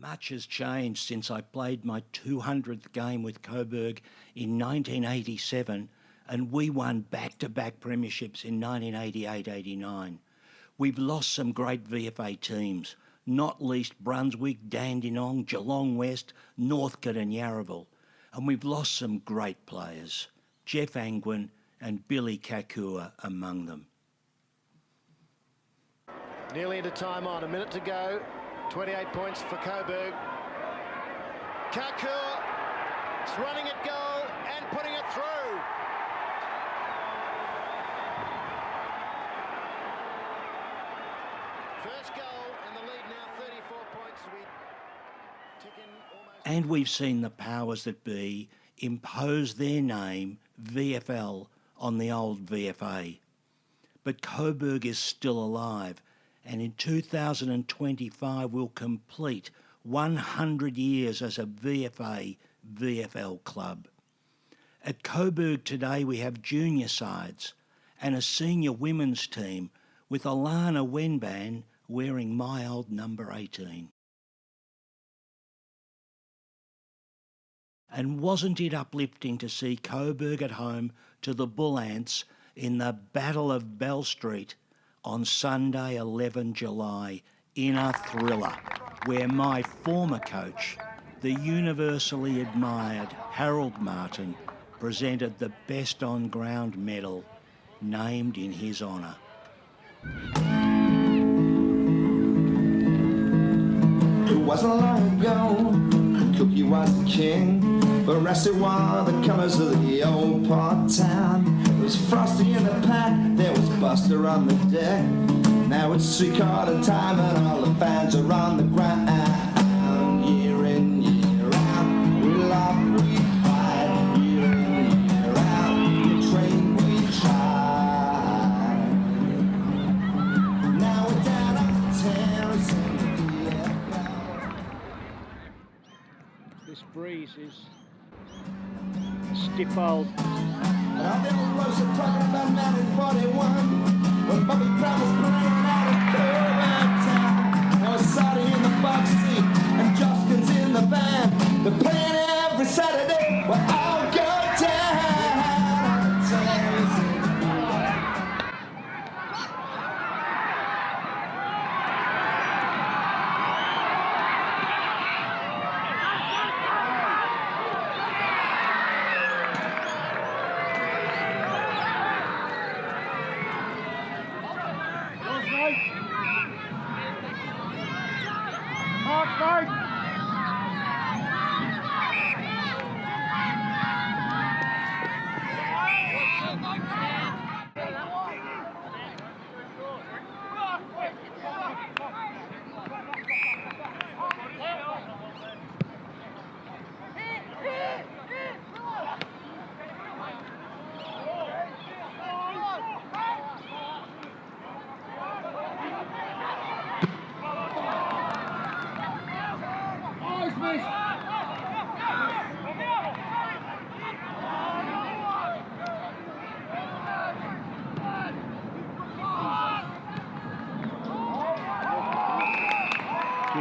Much has changed since I played my 200th game with Coburg in 1987 and we won back-to-back premierships in 1988-89. We've lost some great VFA teams, not least Brunswick, Dandenong, Geelong West, Northcote and Yarraville. And we've lost some great players, Jeff Angwin and Billy Kakua among them. Nearly into time on, a minute to go. 28 points for Coburg. Kakua is running at goal and putting it through. First goal and the lead now 34 points. And we've seen the powers that be impose their name, VFL, on the old VFA. But Coburg is still alive, and in 2025 will complete 100 years as a VFA-VFL club. At Coburg today we have junior sides and a senior women's team with Alana Wenban wearing my old number 18. And wasn't it uplifting to see Coburg at home to the Bull Ants in the Battle of Bell Street on Sunday 11 July in a thriller where my former coach, the universally admired Harold Martin, presented the Best On Ground medal named in his honour. It wasn't long ago, Cookie was the king. The rest it were the colours of the old port town. There was Frosty in the pack, there was Buster on the deck. Now it's 3/4 time and all the fans are on the ground. Year in, year out, we laugh, we fight. Year in, year out, we train, we try. Now we're down on the terrace in the VFL. This breeze is stiff old. And I've been closer talking about 1941 when Bobby Brown was playing out of Coburg town. There was Sadi in the box seat and Joskin's in the band. They're playing every Saturday. We'll all go down.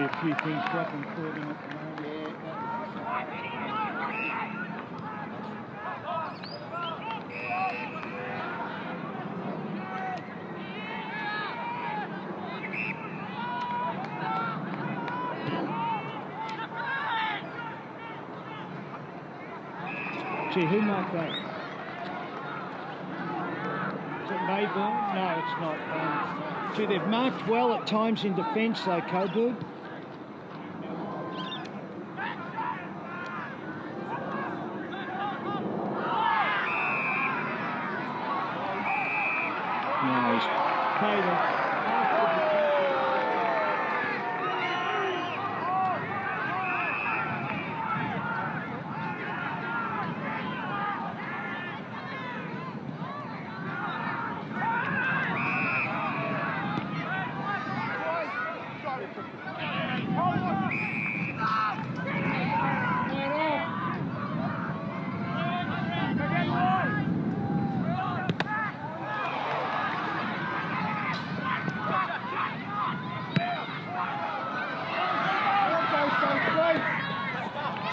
A few things dropping for them at the moment. Gee, who marked that? Is it Mayburn? No, it's not. Gee, they've marked well at times in defence, though, Coburg. No, he's paid it.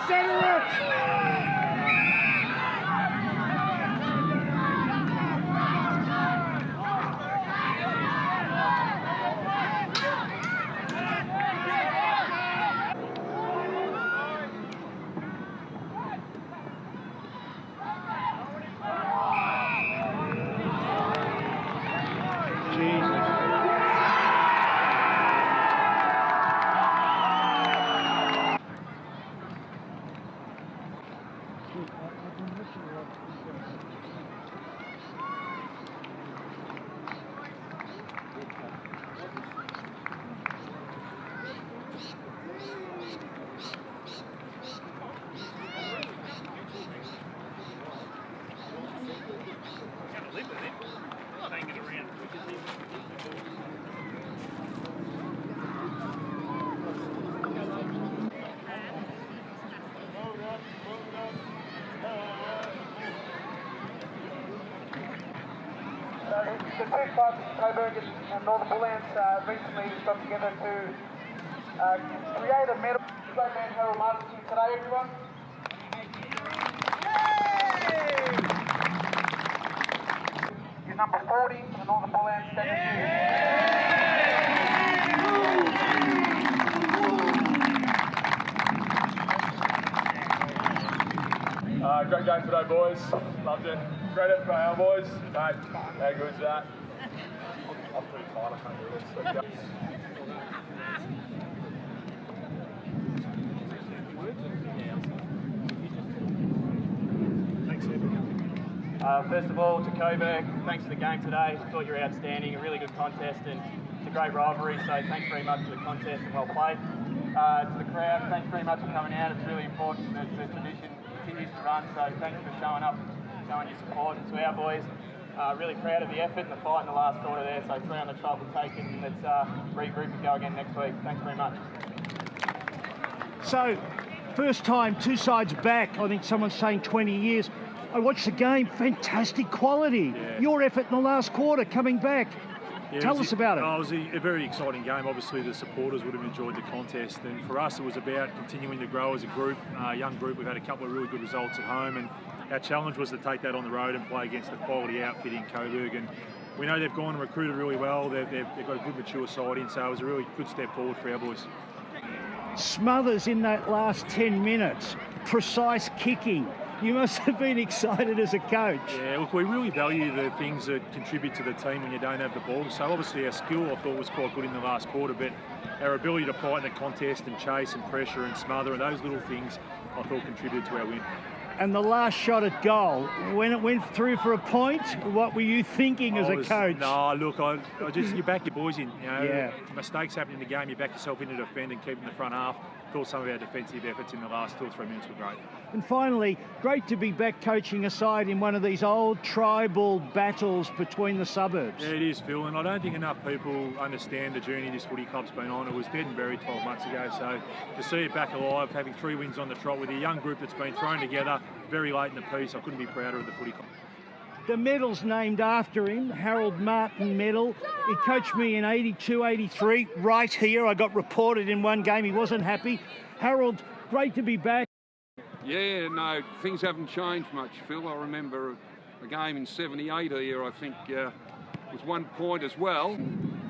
Centre it! The two clubs, Coburg and Northern Bullants, recently got together to create a medal. Great man Harold Martin's here today, everyone. Your number 40 for the Northern Bullants, Great game today, boys. Loved it. Great effort by our boys. Mate, how good's that? I'm pretty tired, I can't do this. Let's go. First of all, to Coburg, thanks for the game today. I thought you were outstanding, a really good contest, and it's a great rivalry, so thanks very much for the contest and well played. To the crowd, thanks very much for coming out. It's really important that the tradition continues to run, so thanks for showing up, showing your support. And to our boys, really proud of the effort and the fight in the last quarter there, so 3 on the trot will take it, and let's regroup and go again next week. Thanks very much. So, first time, two sides back, I think someone's saying 20 years. I watched the game, fantastic quality. Yeah. Your effort in the last quarter, coming back. Yeah, Tell us about it. It was a very exciting game. Obviously, the supporters would have enjoyed the contest, and for us, it was about continuing to grow as a group, young group. We've had a couple of really good results at home, and our challenge was to take that on the road and play against a quality outfit in Coburg. And we know they've gone and recruited really well. They've got a good, mature side in, so it was a really good step forward for our boys. Smothers in that last 10 minutes, precise kicking. You must have been excited as a coach. Yeah, look, we really value the things that contribute to the team when you don't have the ball. So obviously our skill, I thought, was quite good in the last quarter, but our ability to fight in the contest and chase and pressure and smother and those little things, I thought, contributed to our win. And the last shot at goal, when it went through for a point, what were you thinking as a coach? No, look, I just, you back your boys in. You know, yeah. Mistakes happen in the game, you back yourself in to defend and keep in the front half. I thought some of our defensive efforts in the last 2 or 3 minutes were great. And finally, great to be back coaching a side in one of these old tribal battles between the suburbs. Yeah, it is, Phil, and I don't think enough people understand the journey this footy club's been on. It was dead and buried 12 months ago, so to see it back alive, having 3 wins on the trot with a young group that's been thrown together very late in the piece, I couldn't be prouder of the footy club. The medal's named after him, Harold Martin medal. He coached me in 82, 83, right here. I got reported in one game, he wasn't happy. Harold, great to be back. Yeah, no, things haven't changed much, Phil. I remember a game in 78 here, I think, was 1 point as well.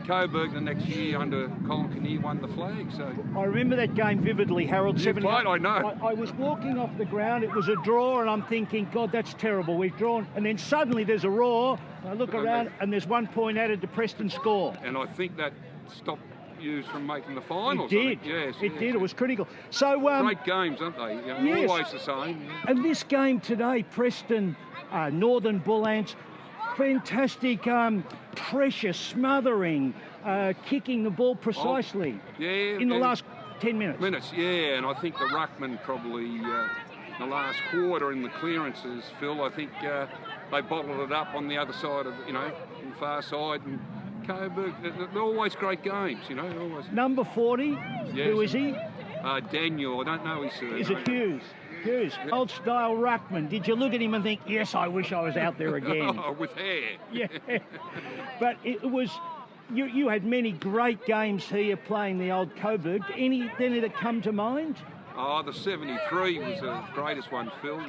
Coburg the next year under Colin Kinnear won the flag, so... I remember that game vividly, Harold. You played, I know. I was walking off the ground, it was a draw, and I'm thinking, God, that's terrible, we've drawn. And then suddenly there's a roar, I look around, and there's 1 point added to Preston score. And I think that stopped you from making the finals. It did. Yes, it did. It was critical. So great games, aren't they? You know, yes. Always the same. Yeah. And this game today, Preston, Northern Bullants, fantastic pressure, smothering, kicking the ball precisely. In the last 10 minutes. Yeah, and I think the ruckman probably in the last quarter in the clearances, Phil, I think they bottled it up on the other side of, you know, on the far side. And Coburg, they're always great games, you know. Always. Number 40, yes. Who is he? Daniel, I don't know his surname. Is it Hughes? Hughes, old style ruckman. Did you look at him and think, yes, I wish I was out there again? With hair. Yeah. But it was, you had many great games here playing the old Coburg. Any that come to mind? Oh, the 73 was the greatest one, Phil.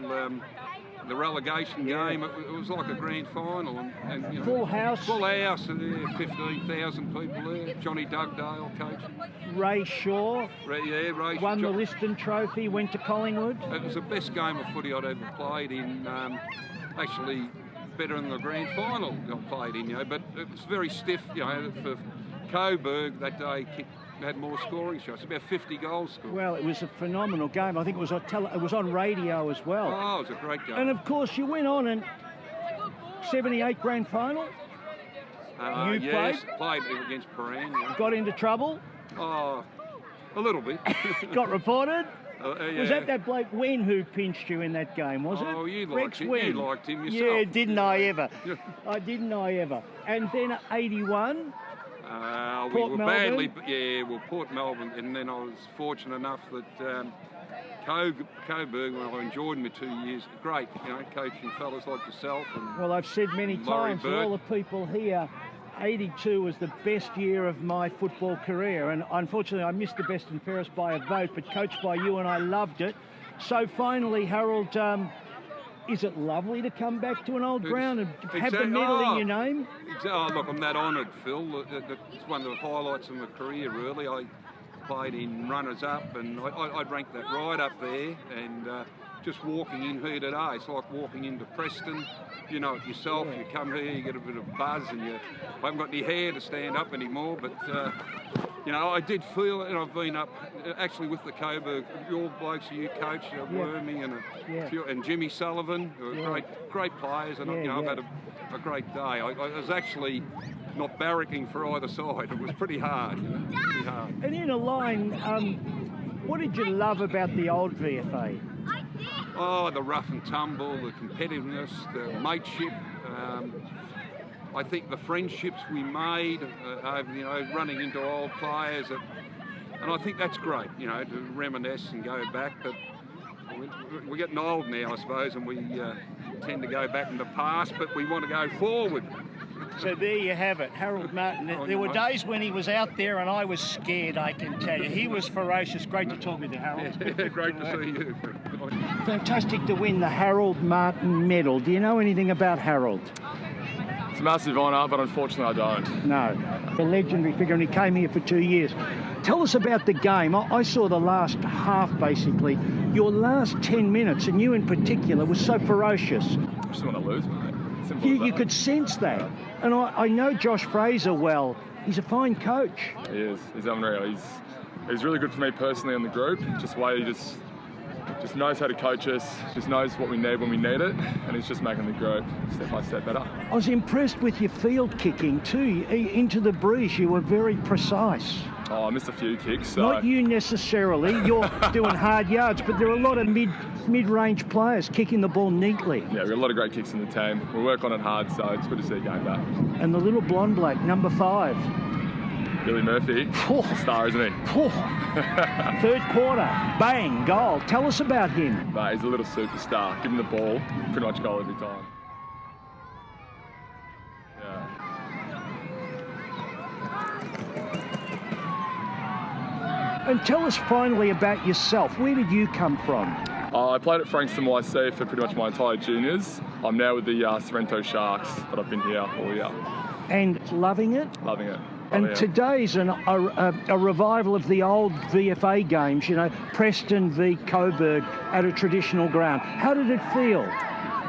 The relegation game, it was like a grand final. And you know, full house. Full house, 15,000 people there. Johnny Dugdale coaching. Ray Shaw Ray won the Liston Trophy, went to Collingwood. It was the best game of footy I'd ever played in. Actually, better than the grand final I played in, you know. But it was very stiff, you know. For Coburg that day, had more scoring shots, about 50 goals scored. Well, it was a phenomenal game. I think it was on radio as well. Oh, it was a great game. And of course, you went on and 78 grand final. Yes, played against Paran. Yeah. Got into trouble. Oh, a little bit. Got reported. Yeah. Was that bloke Wen who pinched you in that game, was it? Oh, you Rex liked him. Wen. You liked him yourself. Yeah, didn't I ever? Didn't I ever? And then 81. We were badly, Port Melbourne, and then I was fortunate enough that Coburg, well, I enjoyed my 2 years. Great, you know, coaching fellas like yourself. And well, I've said many times to all the people here, 82 was the best year of my football career, and unfortunately I missed the best and fairest by a vote, but coached by you, and I loved it. So finally, Harold, is it lovely to come back to an old ground and have the medal in your name? Oh, look, I'm that honoured, Phil. It's one of the highlights of my career, really. I played in runners-up, and I'd rank that right up there. And just walking in here today, it's like walking into Preston. You know it yourself. You come here, you get a bit of buzz, and I haven't got any hair to stand up anymore. But you know, I did feel it, and I've been up actually with the Coburg, your blokes you coach, Wormy and Jimmy Sullivan, who are great players, and you know, I've had a great day. I was actually not barracking for either side. It was pretty hard, you know, pretty hard. And in a line, what did you love about the old VFA? Oh, the rough and tumble, the competitiveness, the mateship. I think the friendships we made, you know, running into old players, and I think that's great, you know, to reminisce and go back. But we're getting old now, I suppose, and we tend to go back in the past, but we want to go forward. So there you have it, Harold Martin. There were days when he was out there and I was scared, I can tell you. He was ferocious. Great to talk with you, Harold. Great to see you. Fantastic to win the Harold Martin medal. Do you know anything about Harold? It's a massive honour, but unfortunately I don't. No. A legendary figure, and he came here for 2 years. Tell us about the game. I saw the last half, basically. Your last 10 minutes, and you in particular, was so ferocious. I just want to lose, mate. You could sense that. And I know Josh Fraser well. He's a fine coach. He is. He's unreal. He's really good for me personally in the group. Just the way he just knows how to coach us, just knows what we need when we need it, and he's just making the group step by step better. I was impressed with your field kicking too. Into the breeze, you were very precise. Oh, I missed a few kicks. So. Not you necessarily. You're doing hard yards, but there are a lot of mid-range players kicking the ball neatly. Yeah, we've got a lot of great kicks in the team. We work on it hard, so it's good to see a game back. And the little blonde bloke, number 5. Billy Murphy, star, isn't he? Third quarter, bang, goal. Tell us about him. Mate, he's a little superstar. Give him the ball, pretty much goal every time. Yeah. And tell us finally about yourself. Where did you come from? I played at Frankston YC for pretty much my entire juniors. I'm now with the Sorrento Sharks, but I've been here all year. And loving it? Loving it. And today's a revival of the old VFA games, you know, Preston v Coburg at a traditional ground. How did it feel?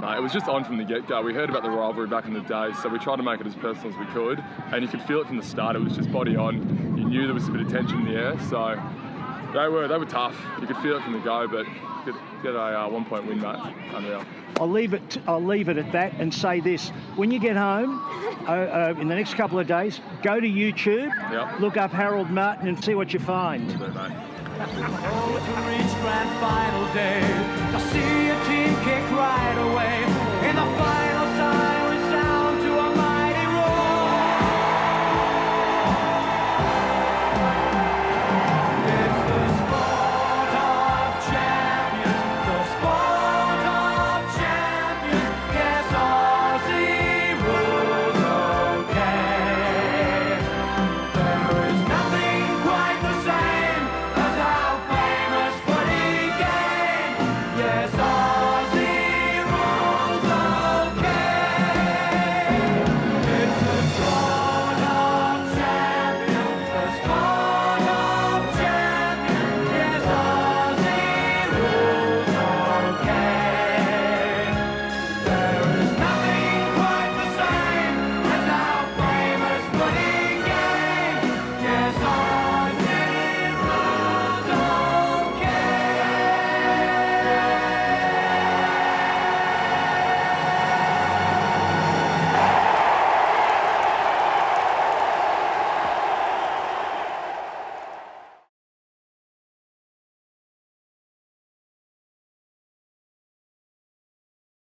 No, it was just on from the get-go. We heard about the rivalry back in the day, so we tried to make it as personal as we could. And you could feel it from the start. It was just body on. You knew there was a bit of tension in the air, so they were tough. You could feel it from the go, but get a 1-point win, mate. Unreal. I'll leave it at that and say this. When you get home, in the next couple of days, go to YouTube, look up Harold Martin and see what you find. Will do, mate. Oh, to reach grand final day.